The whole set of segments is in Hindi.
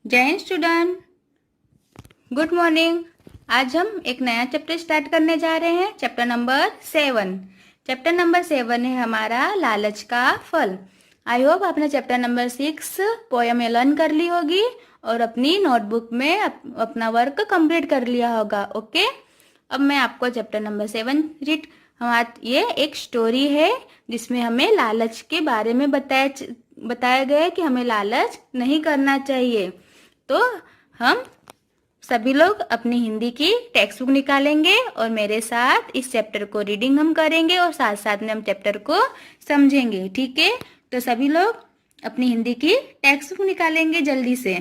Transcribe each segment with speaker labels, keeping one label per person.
Speaker 1: जय हिंद स्टूडेंट, गुड मॉर्निंग। आज हम एक नया चैप्टर स्टार्ट करने जा रहे हैं, चैप्टर नंबर 7। चैप्टर नंबर 7 है हमारा लालच का फल। आई होप आपने चैप्टर नंबर 6 पोयम लर्न कर ली होगी और अपनी नोटबुक में अपना वर्क कंप्लीट कर लिया होगा। ओके, अब मैं आपको चैप्टर नंबर 7 रीड। ये एक स्टोरी है जिसमें हमें लालच के बारे में बताया गया है कि हमें लालच नहीं करना चाहिए। तो हम सभी लोग अपनी हिंदी की टेक्स्ट बुक निकालेंगे और मेरे साथ इस चैप्टर को रीडिंग हम करेंगे और साथ साथ में हम चैप्टर को समझेंगे। ठीक है, तो सभी लोग अपनी हिंदी की टेक्स्ट बुक निकालेंगे जल्दी से।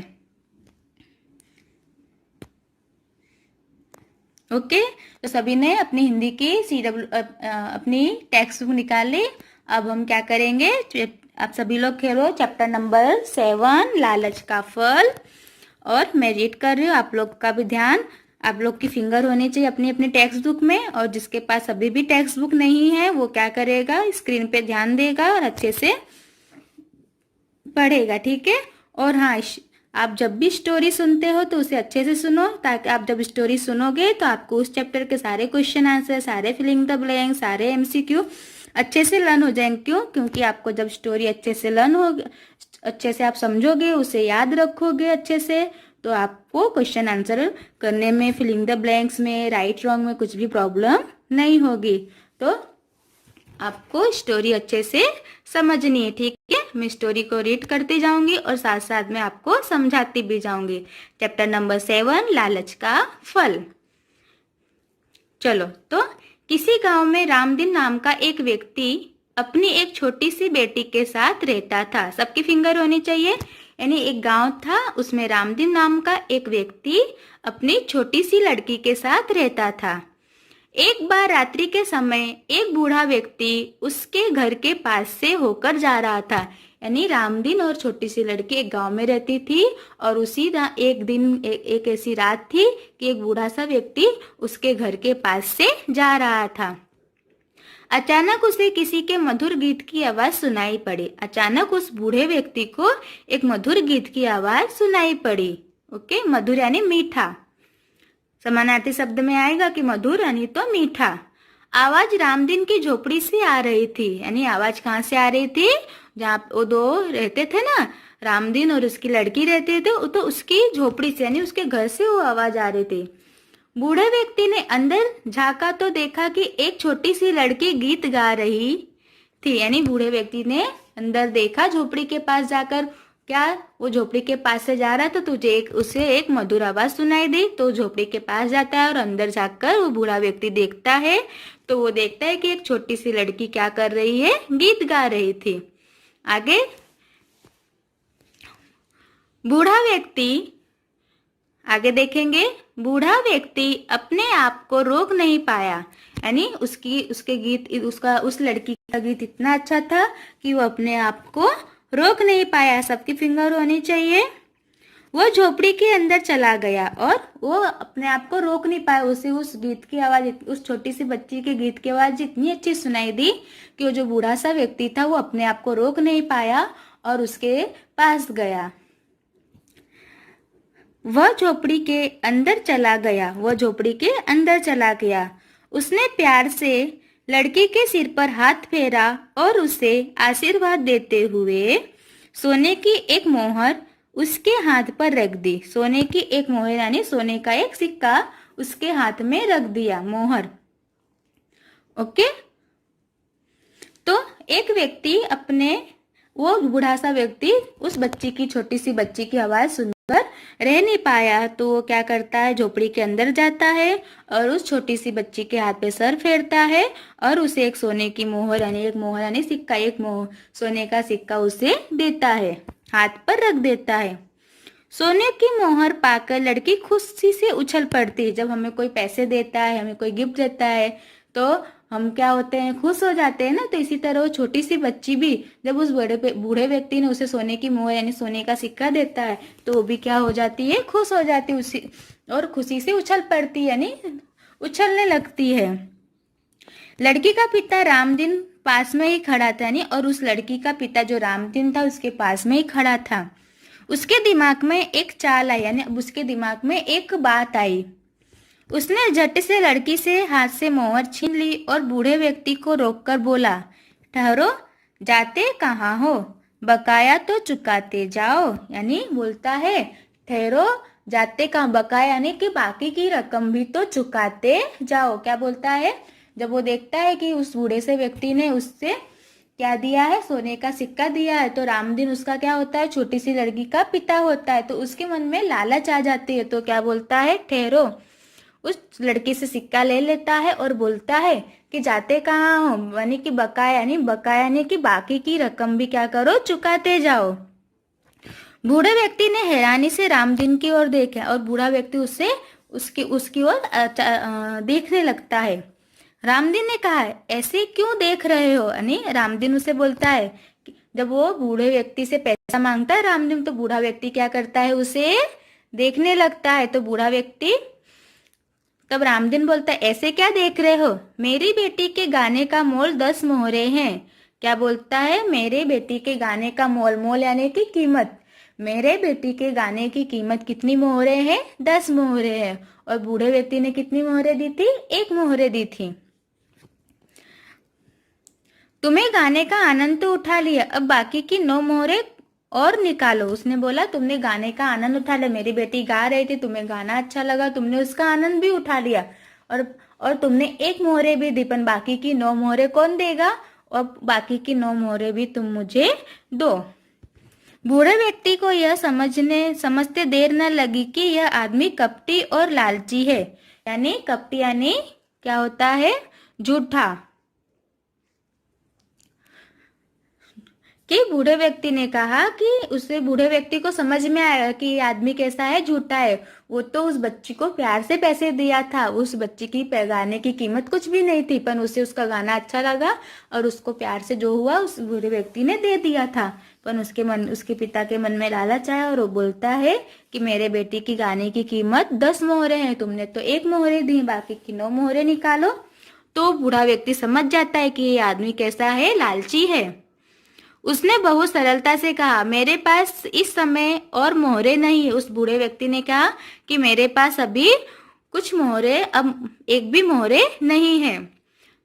Speaker 1: ओके, तो सभी ने अपनी हिंदी की अपनी टेक्स्ट बुक निकाली। अब हम क्या करेंगे, आप सभी लोग खेलो चैप्टर नंबर 7 लालच का फल। और मैं रीड कर रही हूँ, आप लोग का भी ध्यान, आप लोग की फिंगर होनी चाहिए अपनी अपनी टेक्स्ट बुक में। और जिसके पास अभी भी टेक्स्ट बुक नहीं है वो क्या करेगा, स्क्रीन पे ध्यान देगा और अच्छे से पढ़ेगा। ठीक है, और हाँ, आप जब भी स्टोरी सुनते हो तो उसे अच्छे से सुनो, ताकि आप जब स्टोरी सुनोगे तो आपको उस चैप्टर के सारे क्वेश्चन आंसर, सारे फिलिंग द ब्लैंक, सारे एमसीक्यू अच्छे से लर्न हो जाएंगे। क्योंकि आपको जब स्टोरी अच्छे से लर्न हो, अच्छे से आप समझोगे, उसे याद रखोगे अच्छे से, तो आपको क्वेश्चन आंसर करने में, फिलिंग द ब्लैंक्स में, राइट रॉन्ग में कुछ भी प्रॉब्लम नहीं होगी। तो आपको स्टोरी अच्छे से समझनी है। ठीक है, मैं स्टोरी को रीड करती जाऊंगी और साथ साथ में आपको समझाती भी जाऊंगी। चैप्टर नंबर 7 लालच का फल। चलो, तो किसी गांव में रामदीन नाम का एक व्यक्ति अपनी एक छोटी सी बेटी के साथ रहता था। सबकी फिंगर होनी चाहिए। यानी एक गांव था, उसमें रामदीन नाम का एक व्यक्ति अपनी छोटी सी लड़की के साथ रहता था। एक बार रात्रि के समय एक बूढ़ा व्यक्ति उसके घर के पास से होकर जा रहा था। यानी रामदीन और छोटी सी लड़की एक गांव में रहती थी और उसी एक दिन एक ऐसी रात थी कि एक बूढ़ा सा व्यक्ति उसके घर के पास से जा रहा था। अचानक उसे किसी के मधुर गीत की आवाज सुनाई पड़ी। अचानक उस बूढ़े व्यक्ति को एक मधुर गीत की आवाज सुनाई पड़ी। ओके, मधुर यानी मीठा, समानार्थी शब्द में आएगा कि मधुर यानी तो मीठा। आवाज रामदीन की झोपड़ी से आ रही थी। यानी आवाज कहाँ से आ रही थी, जहाँ वो दो रहते थे ना, रामदीन और उसकी लड़की रहते थे, तो उसकी झोपड़ी से यानी उसके घर से वो आवाज आ रही थी। बूढ़े व्यक्ति ने अंदर झांका तो देखा कि एक छोटी सी लड़की गीत गा रही थी। यानी बूढ़े व्यक्ति ने अंदर देखा, झोपड़ी के पास जाकर, क्या वो झोपड़ी के पास से जा रहा था, तुझे उसे एक मधुर आवाज सुनाई दी। तो झोपड़ी के पास जाता है और अंदर जाकर वो बूढ़ा व्यक्ति देखता है, तो वो देखता है कि एक छोटी सी लड़की क्या कर रही है, गीत गा रही थी। आगे, बूढ़ा व्यक्ति, आगे देखेंगे, बूढ़ा व्यक्ति अपने आप को रोक नहीं पाया। यानी उसके गीत, उस लड़की का गीत इतना अच्छा था कि वो अपने आप को रोक नहीं पाया। सबकी फिंगर होनी चाहिए। वो झोपड़ी के अंदर चला गया और वो अपने आप को रोक नहीं पाया। उसे उस गीत की आवाज, उस छोटी सी बच्ची के गीत की आवाज इतनी अच्छी सुनाई दी कि वो जो बूढ़ा सा व्यक्ति था वो अपने आप को रोक नहीं पाया और उसके पास गया। वह झोपड़ी के अंदर चला गया। वह झोपड़ी के अंदर चला गया। उसने प्यार से लड़की के सिर पर हाथ फेरा और उसे आशीर्वाद देते हुए सोने की एक मोहर उसके हाथ पर रख दी। सोने की एक मोहर यानी सोने का एक सिक्का उसके हाथ में रख दिया, मोहर। ओके, तो एक व्यक्ति वो बूढ़ा सा व्यक्ति उस बच्ची की, छोटी सी बच्ची की आवाज सुनकर रह नहीं पाया, तो वो क्या करता है, झोपड़ी के अंदर जाता है और उस छोटी सी बच्ची के हाथ पे सर फेरता है और उसे एक सोने की मोहर यानी सिक्का, सोने का सिक्का उसे देता है, हाथ पर रख देता है। सोने की मोहर पाकर लड़की खुशी से उछल पड़ती है। जब हमें कोई पैसे देता है, हमें कोई गिफ्ट देता है, तो हम क्या होते हैं, खुश हो जाते हैं ना। तो इसी तरह वो छोटी सी बच्ची भी जब उस बूढ़े व्यक्ति ने उसे सोने की मोहर यानी सोने का सिक्का देता है, तो वो भी क्या हो जाती है, खुश हो जाती है उसी, और खुशी से उछल पड़ती है, यानी उछलने लगती है। लड़की का पिता रामदीन पास में ही खड़ा था, यानी, और उस लड़की का पिता जो रामदीन था उसके पास में ही खड़ा था। उसके दिमाग में एक चाल आई, यानी अब उसके दिमाग में एक बात आई। उसने झट से लड़की से हाथ से मोहर छीन ली और बूढ़े व्यक्ति को रोककर बोला, ठहरो, जाते कहाँ हो, बकाया तो चुकाते जाओ। यानी बोलता है ठहरो, जाते कहाँ, बकाया यानी कि बाकी की रकम भी तो चुकाते जाओ। क्या बोलता है, जब वो देखता है कि उस बूढ़े से व्यक्ति ने उससे क्या दिया है, सोने का सिक्का दिया है, तो रामदीन उसका क्या होता है, छोटी सी लड़की का पिता होता है, तो उसके मन में लालच आ जाती है। तो क्या बोलता है, ठहरो, उस लड़की से सिक्का ले लेता है और बोलता है कि जाते कहाँ हो, यानी कि बकाया, यानी कि बाकी की रकम भी क्या करो, चुकाते जाओ। बूढ़े व्यक्ति ने हैरानी से रामदीन की ओर देखा और बूढ़ा व्यक्ति उससे उसकी ओर देखने लगता है। रामदीन ने कहा, ऐसे क्यों देख रहे हो, यानी रामदीन उसे बोलता है जब वो बूढ़े व्यक्ति से पैसा मांगता है रामदीन, तो बूढ़ा व्यक्ति क्या करता है, उसे देखने लगता है। तो बूढ़ा व्यक्ति, तब रामदीन बोलता है, ऐसे क्या देख रहे हो, मेरी बेटी के गाने का मोल 10 मोहरे हैं। क्या बोलता है, मेरे बेटी के गाने का मोल यानी कि कीमत, मेरे बेटी के गाने की कीमत कितनी मोहरे हैं, 10 मोहरे हैं। और बूढ़े व्यक्ति ने कितनी मोहरे दी थी, 1 मोहरे दी थी। तुम्हें गाने का आनंद तो उठा लिया, अब बाकी की 9 मोहरे और निकालो। उसने बोला, तुमने गाने का आनंद उठा लिया, मेरी बेटी गा रही थी, तुम्हें गाना अच्छा लगा, तुमने उसका आनंद भी उठा लिया, और तुमने 1 मोहरे भी दी, पर बाकी की 9 मोहरे कौन देगा, और बाकी की 9 मोहरे भी तुम मुझे दो। बूढ़े व्यक्ति को यह समझते देर न लगी कि यह आदमी कपटी और लालची है। यानी कपटी यानी क्या होता है, झूठा। कि बूढ़े व्यक्ति ने कहा कि उसे, बूढ़े व्यक्ति को समझ में आया कि ये आदमी कैसा है, झूठा है। वो तो उस बच्ची को प्यार से पैसे दिया था, उस बच्ची की गाने की कीमत कुछ भी नहीं थी, पर उसे उसका गाना अच्छा लगा और उसको प्यार से जो हुआ उस बूढ़े व्यक्ति ने दे दिया था। पर उसके पिता के मन में लालच आया और वो बोलता है कि मेरे बेटी की गाने की कीमत 10 मोहरे हैं, तुमने तो 1 मोहरे दी, बाकी की 9 मोहरे निकालो। तो बूढ़ा व्यक्ति समझ जाता है कि ये आदमी कैसा है, लालची है। उसने बहुत सरलता से कहा, मेरे पास इस समय और मोहरे नहीं है। उस बूढ़े व्यक्ति ने कहा कि मेरे पास अभी कुछ मोहरे, अब एक भी मोहरे नहीं है।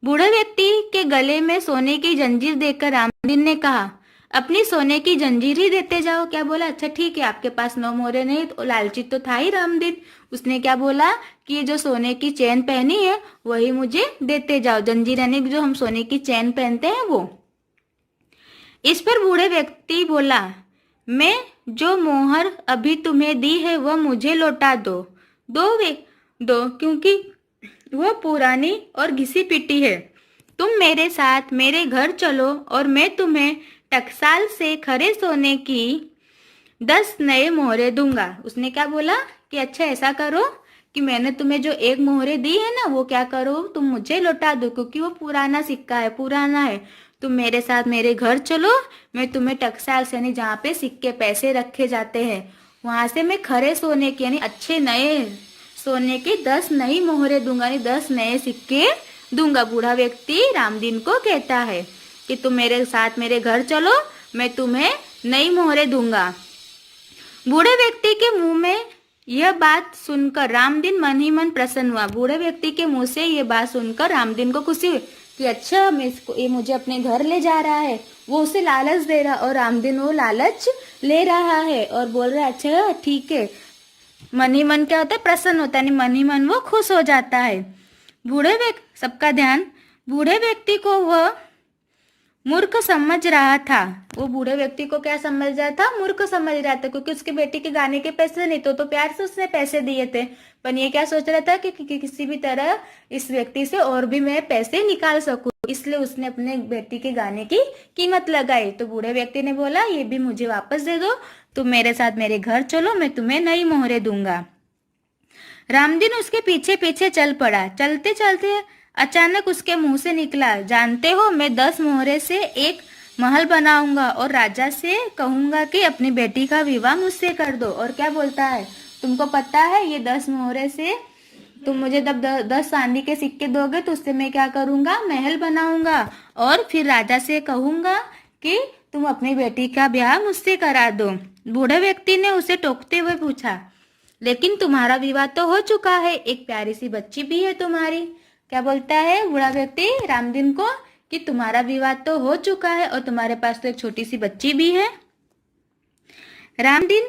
Speaker 1: बूढ़े व्यक्ति के गले में सोने की जंजीर देखकर रामदीन ने कहा, अपनी सोने की जंजीर ही देते जाओ। क्या बोला, अच्छा ठीक है, आपके पास 9 मोहरे नहीं, तो लालची तो था ही रामदीन। उसने क्या बोला कि ये जो सोने की चैन पहनी है वही मुझे देते जाओ, जंजीर यानी जो हम सोने की चैन पहनते हैं वो। इस पर बूढ़े व्यक्ति बोला, मैं जो मोहर अभी तुम्हें दी है वह मुझे लौटा दो, क्योंकि वह पुरानी और घिसी पिटी है। तुम मेरे साथ मेरे घर चलो और मैं तुम्हें टकसाल से खरे सोने की 10 नए मोहरे दूंगा। उसने क्या बोला कि अच्छा ऐसा करो कि मैंने तुम्हें जो 1 मोहरे दी है ना, वो क्या करो, तुम मुझे लौटा दो, क्योंकि वो पुराना सिक्का है, पुराना है। तुम मेरे साथ मेरे घर चलो, मैं तुम्हें टकसाल से, यानी जहाँ पे सिक्के पैसे रखे जाते हैं, वहां से मैं खरे सोने की यानी अच्छे नए सोने की 10 नई मोहरे दूंगा, यानी 10 नए सिक्के दूंगा। बूढ़ा व्यक्ति रामदीन को कहता है कि तुम मेरे साथ मेरे घर चलो, मैं तुम्हें नई मोहरे दूंगा। बूढ़े व्यक्ति के मुंह में यह बात सुनकर रामदीन मन ही मन प्रसन्न हुआ। बूढ़े व्यक्ति के मुंह से यह बात सुनकर रामदीन को खुशी हुई कि अच्छा, मैं इसको, ये मुझे अपने घर ले जा रहा है। वो उसे लालच दे रहा और रामदीन वो लालच ले रहा है और बोल रहा है अच्छा ठीक है। मन ही मन क्या होता है, प्रसन्न होता है, मन ही मन वो खुश हो जाता है। सबका ध्यान, बूढ़े व्यक्ति को वह मूर्ख समझ रहा था। वो बूढ़े व्यक्ति को क्या समझ रहा था, मूर्ख समझ रहा था, क्योंकि उसके बेटी के गाने के पैसे नहीं तो प्यार से उसने पैसे दिए थे। पर ये क्या सोच रहा था कि किसी भी तरह इस व्यक्ति से और भी मैं पैसे निकाल सकूं, इसलिए उसने अपने बेटी के गाने की कीमत लगाई। तो बूढ़े व्यक्ति ने बोला, ये भी मुझे वापस दे दो, तुम मेरे साथ मेरे घर चलो, मैं तुम्हें नई मोहरे दूंगा। रामदीन उसके पीछे पीछे चल पड़ा। चलते चलते अचानक उसके मुंह से निकला, जानते हो, मैं 10 मोहरे से एक महल बनाऊंगा और राजा से कहूंगा कि अपनी बेटी का विवाह मुझसे कर दो। और क्या बोलता है, तुमको पता है ये 10 मोहरे से तुम मुझे जब 10 चांदी के सिक्के दोगे तो उससे मैं क्या करूंगा, महल बनाऊंगा और फिर राजा से कहूंगा कि तुम अपनी बेटी का ब्याह मुझसे करा दो। बूढ़े व्यक्ति ने उसे टोकते हुए पूछा, लेकिन तुम्हारा विवाह तो हो चुका है, एक प्यारी सी बच्ची भी है तुम्हारी। क्या बोलता है बूढ़ा व्यक्ति रामदीन को कि तुम्हारा विवाह तो हो चुका है और तुम्हारे पास तो एक छोटी सी बच्ची भी है। रामदीन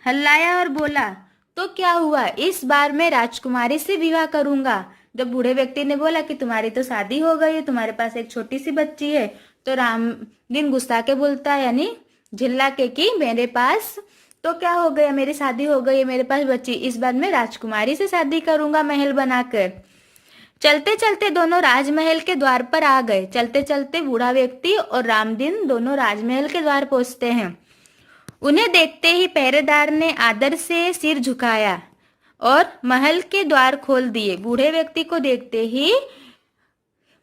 Speaker 1: हल्लाया और बोला, तो क्या हुआ, इस बार मैं राजकुमारी से विवाह करूंगा। जब बूढ़े व्यक्ति ने बोला कि तुम्हारी तो शादी हो गई है, तुम्हारे पास एक छोटी सी बच्ची है, तो रामदीन गुस्सा के बोलता है, यानी झिल्ला के कि मेरे पास तो क्या हो गया, मेरी शादी हो गई है, मेरे पास बच्ची, इस बार मैं राजकुमारी से शादी करूंगा महल बनाकर। चलते चलते दोनों राजमहल के द्वार पर आ गए। चलते चलते बूढ़ा व्यक्ति और रामदीन दोनों राजमहल के द्वार पहुंचते हैं। उन्हें देखते ही पहरेदार ने आदर से सिर झुकाया और महल के द्वार खोल दिए। बूढ़े व्यक्ति को देखते ही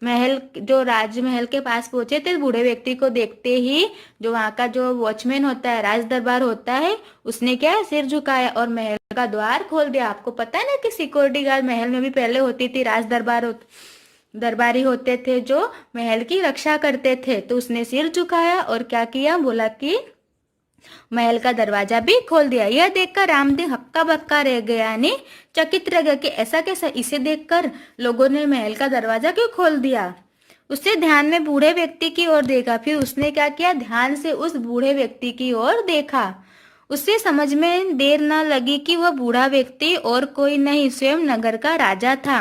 Speaker 1: जो राजमहल के पास पहुंचे थे, बूढ़े व्यक्ति को देखते ही जो वहां का जो वॉचमैन होता है, राज दरबार होता है, उसने क्या सिर झुकाया और महल का द्वार खोल दिया। आपको पता है ना कि सिक्योरिटी गार्ड महल में भी पहले होती थी, दरबारी होते थे जो महल की रक्षा करते थे। तो उसने सिर झुकाया और क्या किया, बोला कि महल का दरवाजा भी खोल दिया। यह देखकर रामदीन हक्का बक्का रह गया, यानी चकित रह गया कि ऐसा कैसा, इसे देखकर लोगों ने महल का दरवाजा क्यों खोल दिया। उसने ध्यान में बूढ़े व्यक्ति की ओर देखा, फिर उसने क्या किया, ध्यान से उस बूढ़े व्यक्ति की ओर देखा। उसे समझ में देर न लगी कि वह बूढ़ा व्यक्ति और कोई नहीं, स्वयं नगर का राजा था।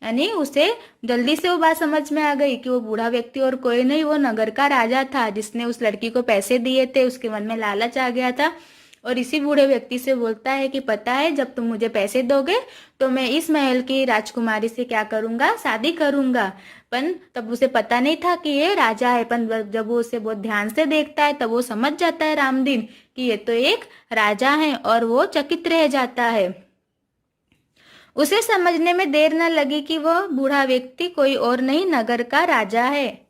Speaker 1: यानी उसे जल्दी से वो बात समझ में आ गई कि वो बूढ़ा व्यक्ति और कोई नहीं, वो नगर का राजा था जिसने उस लड़की को पैसे दिए थे। उसके मन में लालच आ गया था और इसी बूढ़े व्यक्ति से बोलता है कि पता है, जब तुम मुझे पैसे दोगे तो मैं इस महल की राजकुमारी से क्या करूंगा, शादी करूंगा। पर तब उसे पता नहीं था कि ये राजा है, पर जब वो उसे बहुत ध्यान से देखता है तब वो समझ जाता है रामदीन कि ये तो एक राजा है और वो चकित रह जाता है। उसे समझने में देर न लगी कि वह बूढ़ा व्यक्ति कोई और नहीं, नगर का राजा है,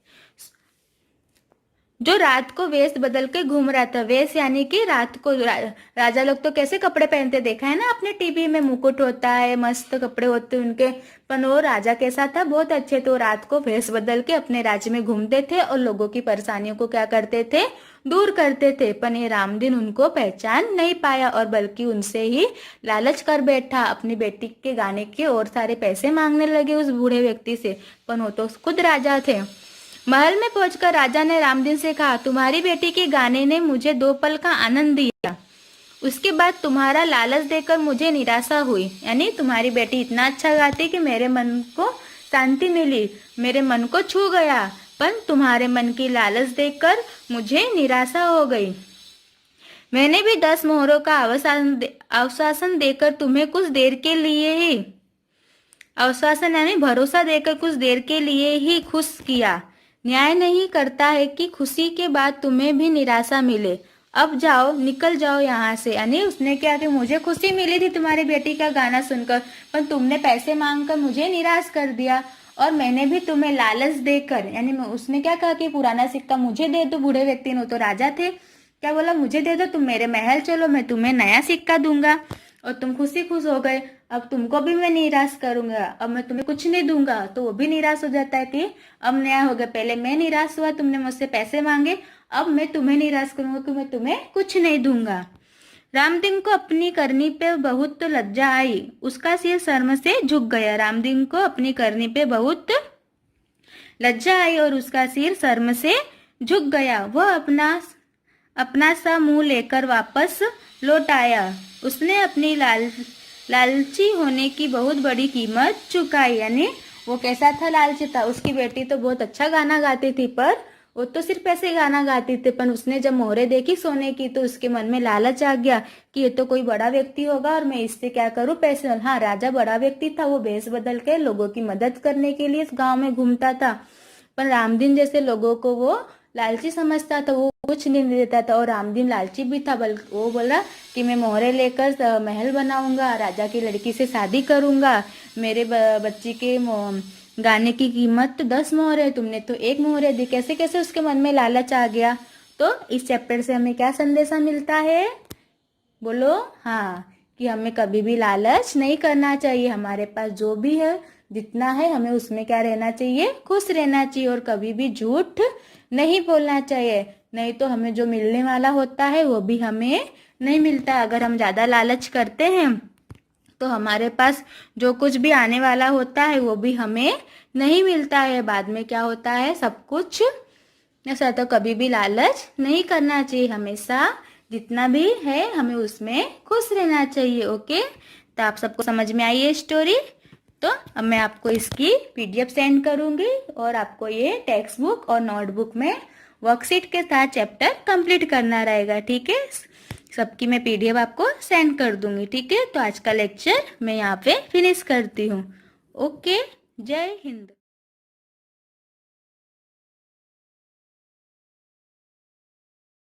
Speaker 1: जो रात को वेश बदल के घूम रहा था। वेश यानी कि रात को राजा लोग तो कैसे कपड़े पहनते देखा है ना अपने टीवी में, मुकुट होता है, मस्त कपड़े होते हैं उनके। पर वो राजा कैसा था, बहुत अच्छे। तो रात को वेश बदल के अपने राज्य में घूमते थे और लोगों की परेशानियों को क्या करते थे, दूर करते थे। पर ये रामदीन उनको पहचान नहीं पाया और बल्कि उनसे ही लालच कर बैठा। अपनी बेटी के गाने के और सारे पैसे मांगने लगे उस बूढ़े व्यक्ति से, पर वो तो खुद राजा थे। महल में पहुंचकर राजा ने रामदीन से कहा, तुम्हारी बेटी के गाने ने मुझे 2 पल का आनंद दिया, उसके बाद तुम्हारा लालच देकर मुझे निराशा हुई। यानी तुम्हारी बेटी इतना अच्छा गाती कि मेरे मन को शांति मिली, मेरे मन को छू गया, पर तुम्हारे मन की लालच देखकर मुझे निराशा हो गई। मैंने भी 10 मोहरों का आश्वासन देकर तुम्हें कुछ देर के लिए ही, आश्वासन यानी भरोसा देकर कुछ देर के लिए ही खुश किया। न्याय नहीं करता है कि खुशी के बाद तुम्हें भी निराशा मिले। अब जाओ, निकल जाओ यहाँ से। यानी उसने क्या कि मुझे खुशी मिली थी तुम्हारी बेटी का गाना सुनकर, पर तुमने पैसे मांगकर मुझे निराश कर दिया और मैंने भी तुम्हें लालच देकर, यानी उसने क्या कहा कि पुराना सिक्का मुझे दे दो। बूढ़े व्यक्ति ने, तो राजा थे, क्या बोला, मुझे दे दो, तुम मेरे महल चलो, मैं तुम्हें नया सिक्का दूंगा। और तुम खुश हो गए। अब तुमको भी मैं निराश करूंगा, अब मैं तुम्हें कुछ नहीं दूंगा। तो वो भी निराश हो जाता है कि अब नया हो गया, पहले मैं निराश हुआ, तुमने मुझसे पैसे मांगे, अब मैं तुम्हें निराश करूंगा कि मैं तुम्हें कुछ नहीं दूंगा। रामदीन को अपनी करनी पे बहुत लज्जा आई, उसका सिर शर्म से झुक गया। रामदीन को अपनी करनी पे बहुत लज्जा आई और उसका सिर शर्म से झुक गया। वह अपना सा मुंह लेकर वापस लौट आया। उसने अपनी लालची होने की बहुत बड़ी कीमत चुकाई। यानी वो कैसा था, लालची था। उसकी बेटी तो बहुत अच्छा गाना गाती थी, पर वो तो सिर्फ ऐसे गाना गाती थी। पर उसने जब मोहरे देखी सोने की तो उसके मन में लालच आ गया कि ये तो कोई बड़ा व्यक्ति होगा और मैं इससे क्या करूं, पैसे। हाँ, राजा बड़ा व्यक्ति था, वो भेष बदल के लोगों की मदद करने के लिए इस गांव में घूमता था। पर रामदीन जैसे लोगों को वो लालची समझता था, वो कुछ नहीं देता था। और रामदीन लालची भी था, बल्कि वो बोला कि मैं मोहरे लेकर महल बनाऊंगा, राजा की लड़की से शादी करूंगा, मेरे बच्ची के गाने की कीमत तो 10 मोहरे, तुमने तो 1 मोहरे दी। कैसे कैसे उसके मन में लालच आ गया। तो इस चैप्टर से हमें क्या संदेशा मिलता है, बोलो। हाँ, कि हमें कभी भी लालच नहीं करना चाहिए। हमारे पास जो भी है, जितना है, हमें उसमें क्या रहना चाहिए, खुश रहना चाहिए। और कभी भी झूठ नहीं बोलना चाहिए, नहीं तो हमें जो मिलने वाला होता है वो भी हमें नहीं मिलता है। अगर हम ज़्यादा लालच करते हैं तो हमारे पास जो कुछ भी आने वाला होता है वो भी हमें नहीं मिलता है। बाद में क्या होता है, सब कुछ ऐसा। तो कभी भी लालच नहीं करना चाहिए, हमेशा जितना भी है हमें उसमें खुश रहना चाहिए। ओके, तो आप सबको समझ में आई ये स्टोरी। तो अब मैं आपको इसकी पीडीएफ सेंड करूंगी और आपको ये टेक्स्ट बुक और नोटबुक में वर्कशीट के साथ चैप्टर कंप्लीट करना रहेगा। ठीक है, सबकी मैं पीडीएफ आपको सेंड कर दूंगी। ठीक है, तो आज का लेक्चर मैं यहाँ पे फिनिश करती हूँ। ओके, जय हिंद।